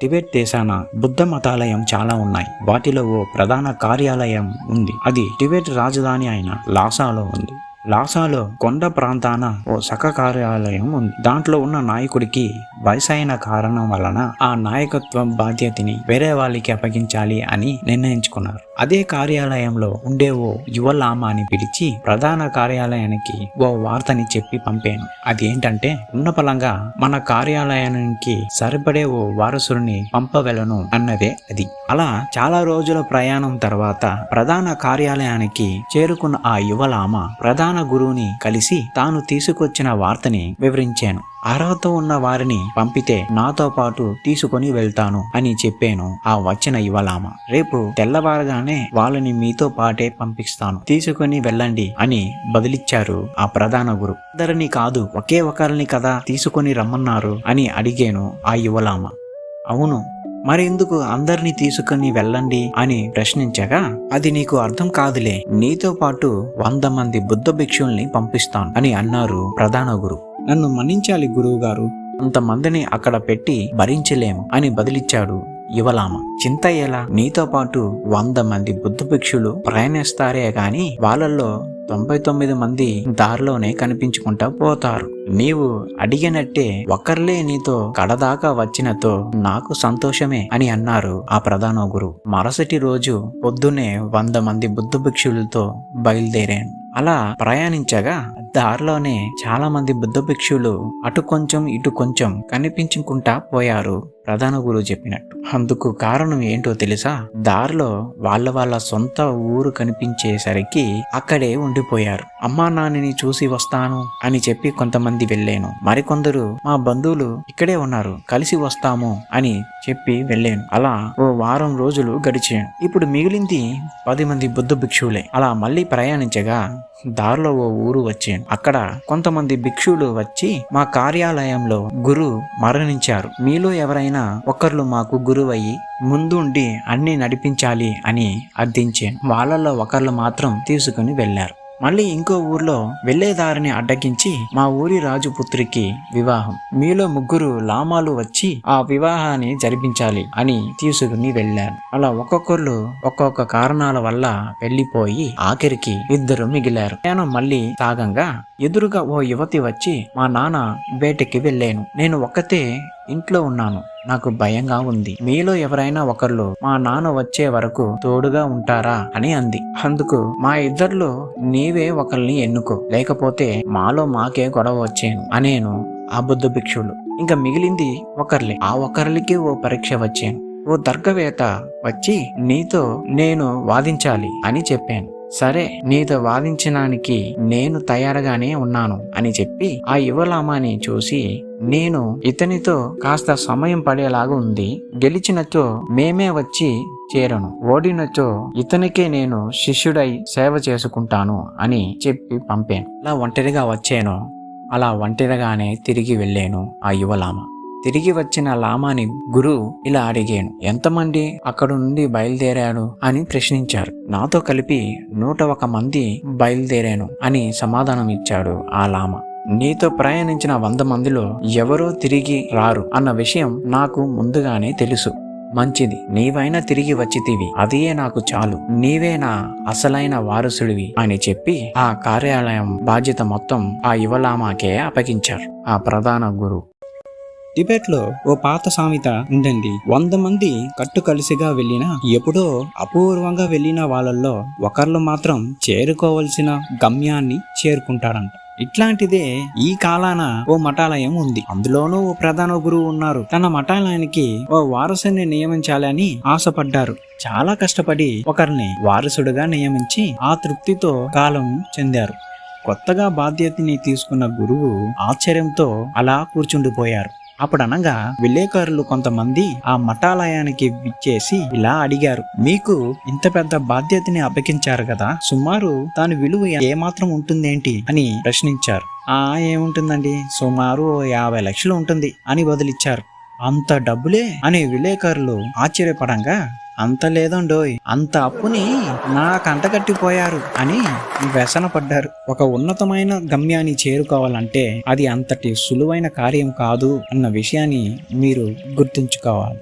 Tibet దేశాన Buddha మతాలయం చాలా ఉన్నాయి. వాటిలో ఓ ప్రధాన కార్యాలయం ఉంది. అది టిబెట్ రాజధాని అయిన లాసాలో ఉంది. లాసాలో కొండ ప్రాంతాన ఓ సక కార్యాలయం ఉంది. దాంట్లో ఉన్న నాయకుడికి వయసైన కారణం వలన ఆ నాయకత్వం బాధ్యతని వేరే వాళ్ళకి అప్పగించాలి అని నిర్ణయించుకున్నారు. అదే కార్యాలయంలో ఉండే ఓ యువలామాని పిలిచి ప్రధాన కార్యాలయానికి ఓ వార్తని చెప్పి పంపాను. అది ఏంటంటే, ఉన్నపలంగా మన కార్యాలయానికి సరిపడే ఓ వారసుడిని పంపవెలను అన్నదే అది. అలా చాలా రోజుల ప్రయాణం తర్వాత ప్రధాన కార్యాలయానికి చేరుకున్న ఆ యువలామ ప్రధాన గురువుని కలిసి తాను తీసుకొచ్చిన వార్తని వివరించాను. అర్హత ఉన్న వారిని పంపితే నాతో పాటు తీసుకొని వెళ్తాను అని చెప్పాను. ఆ వచ్చిన యువలామ, రేపు తెల్లవారగానే వాళ్ళని మీతో పాటే పంపిస్తాను, తీసుకొని వెళ్ళండి అని బదిలిచ్చారు ఆ ప్రధాన గురు. ఇద్దరిని కాదు, ఒకే ఒకరిని కదా తీసుకొని రమ్మన్నారు అని అడిగాను ఆ యువలామ. అవును, మరెందుకు అందరినీ తీసుకుని వెళ్ళండి అని ప్రశ్నించగా, అది నీకు అర్థం కాదులే, నీతో పాటు 100 మంది బుద్ధ భిక్షుల్ని పంపిస్తాను అని అన్నారు ప్రధాన గురు. నన్ను మన్నించాలి గురువు గారు, అంతమందిని అక్కడ పెట్టి భరించలేము అని బదిలిచ్చాడు యువలామ. చింత ఎలా, నీతో పాటు 100 మంది బుద్ధ భిక్షులు ప్రయాణిస్తారే గాని వాళ్ళల్లో 99 మంది దారిలోనే కనిపించుకుంటా పోతారు. నీవు అడిగినట్టే ఒకర్లే నీతో కడదాకా వచ్చినతో నాకు సంతోషమే అని అన్నారు ఆ ప్రధాన గురు. మరుసటి రోజు పొద్దునే 100 మంది బుద్ధ భిక్షులతో బయలుదేరాను. అలా ప్రయాణించగా దారిలోనే చాలా మంది బుద్ధ భిక్షులు అటు కొంచెం ఇటు కొంచెం కనిపించుకుంటా పోయారు ప్రధాన గురువు చెప్పినట్టు. అందుకు కారణం ఏంటో తెలుసా? దారిలో వాళ్ళ సొంత ఊరు కనిపించేసరికి అక్కడే ఉండిపోయారు. అమ్మా నాన్నని చూసి వస్తాను అని చెప్పి కొంతమంది వెళ్ళాను. మరికొందరు మా బంధువులు ఇక్కడే ఉన్నారు, కలిసి వస్తాము అని చెప్పి వెళ్ళాను. అలా ఓ వారం రోజులు గడిచాను. ఇప్పుడు మిగిలింది 10 మంది బుద్ధ భిక్షువులే. అలా మళ్ళీ ప్రయాణించగా దారిలో ఓ ఊరు వచ్చాను. అక్కడ కొంతమంది భిక్షువులు వచ్చి, మా కార్యాలయంలో గురు మరణించారు, మీలో ఎవరైనా ఒకరు మాకు గురువయ్యి ముందుండి అన్ని నడిపించాలి అని అర్థించాను. వాళ్ళలో ఒకళ్ళు మాత్రం తీసుకుని వెళ్లారు. మళ్ళీ ఇంకో ఊర్లో వెళ్లేదారిని అడ్డగించి మా ఊరి రాజుపుత్రికి వివాహం, మీలో 3 లామాలు వచ్చి ఆ వివాహాన్ని జరిపించాలి అని తీసుకుని వెళ్లారు. అలా ఒక్కొక్కరు ఒక్కొక్క కారణాల వల్ల వెళ్లిపోయి ఆఖరికి 2 మిగిలారు. ప్రయాణం మళ్ళీ సాగంగా ఎదురుగా ఓ యువతి వచ్చి, మా నాన్న వేటకి వెళ్ళాను, నేను ఒక్కతే ఇంట్లో ఉన్నాను, నాకు భయంగా ఉంది, మీలో ఎవరైనా ఒకళ్ళు మా నాన్న వచ్చే వరకు తోడుగా ఉంటారా అని అంది. అందుకు, మా ఇద్దరిలో నీవే ఒకరిని ఎన్నుకో, లేకపోతే మాలో మాకే గొడవ వచ్చేను అనేను ఆ బుద్ధ భిక్షులు. ఇంకా మిగిలింది ఒకర్లే. ఆ ఒకరికి ఓ పరీక్ష వచ్చాను. ఓ తర్కవేత్త వచ్చి నీతో నేను వాదించాలి అని చెప్పాను. సరే, నీతో వాదించడానికి నేను తయారుగానే ఉన్నాను అని చెప్పి ఆ యువలామాని చూసి, నేను ఇతనితో కాస్త సమయం పడేలాగా ఉంది, గెలిచినచో మేమే వచ్చి చేరను, ఓడినచో ఇతనికే నేను శిష్యుడై సేవ చేసుకుంటాను అని చెప్పి పంపాను. అలా ఒంటరిగా వచ్చాను. అలా ఒంటరిగానే తిరిగి వెళ్ళాను ఆ యువలామ. తిరిగి వచ్చిన లామాని గురు ఇలా అడిగాను, ఎంతమంది అక్కడ నుండి బయలుదేరాడు అని ప్రశ్నించారు. నాతో కలిపి 101 మంది బయలుదేరాను అని సమాధానం ఇచ్చాడు ఆ లామ. నీతో ప్రయాణించిన 100 మందిలో ఎవరో తిరిగి రారు అన్న విషయం నాకు ముందుగానే తెలుసు. మంచిది, నీవైనా తిరిగి వచ్చితివి, అదే నాకు చాలు, నీవే నా అసలైన వారసుడివి అని చెప్పి ఆ కార్యాలయం బాధ్యత మొత్తం ఆ యువలామాకే అప్పగించారు ఆ ప్రధాన గురు. టిబెట్లో ఓ పాత సామెత ఉందండి, 100 మంది కట్టు కలిసిగా వెళ్ళినా ఎప్పుడో అపూర్వంగా వెళ్ళిన వాళ్ళల్లో ఒకళ్ళు మాత్రం చేరుకోవలసిన గమ్యాన్ని చేరుకుంటారంట. ఇట్లాంటిదే ఈ కాలాన ఓ మఠాలయం ఉంది. అందులోనూ ఓ ప్రధాన గురువు ఉన్నారు. తన మఠాలయానికి ఓ వారసుని నియమించాలని ఆశపడ్డారు. చాలా కష్టపడి ఒకరిని వారసుడుగా నియమించి ఆ తృప్తితో కాలం చెందారు. కొత్తగా బాధ్యతని తీసుకున్న గురువు ఆశ్చర్యంతో అలా కూర్చుండిపోయారు. అప్పుడనగా విలేకరులు కొంతమంది ఆ మఠాలయానికి విచ్చేసి ఇలా అడిగారు, మీకు ఇంత పెద్ద బాధ్యతని అప్పగించారు కదా, సుమారు దాని విలువ ఏమాత్రం ఉంటుందేంటి అని ప్రశ్నించారు. ఏముంటుందండి, సుమారు 50 లక్షలు ఉంటుంది అని బదులిచ్చారు. అంత డబ్బులే అని విలేకరులు ఆశ్చర్యపడంగా, అంత లేదండోయ్, అంత అప్పుని నా కంటగట్టిపోయారు అని వ్యసన పడ్డారు. ఒక ఉన్నతమైన గమ్యాన్ని చేరుకోవాలంటే అది అంతటి సులువైన కార్యం కాదు అన్న విషయాన్ని మీరు గుర్తుంచుకోవాలి.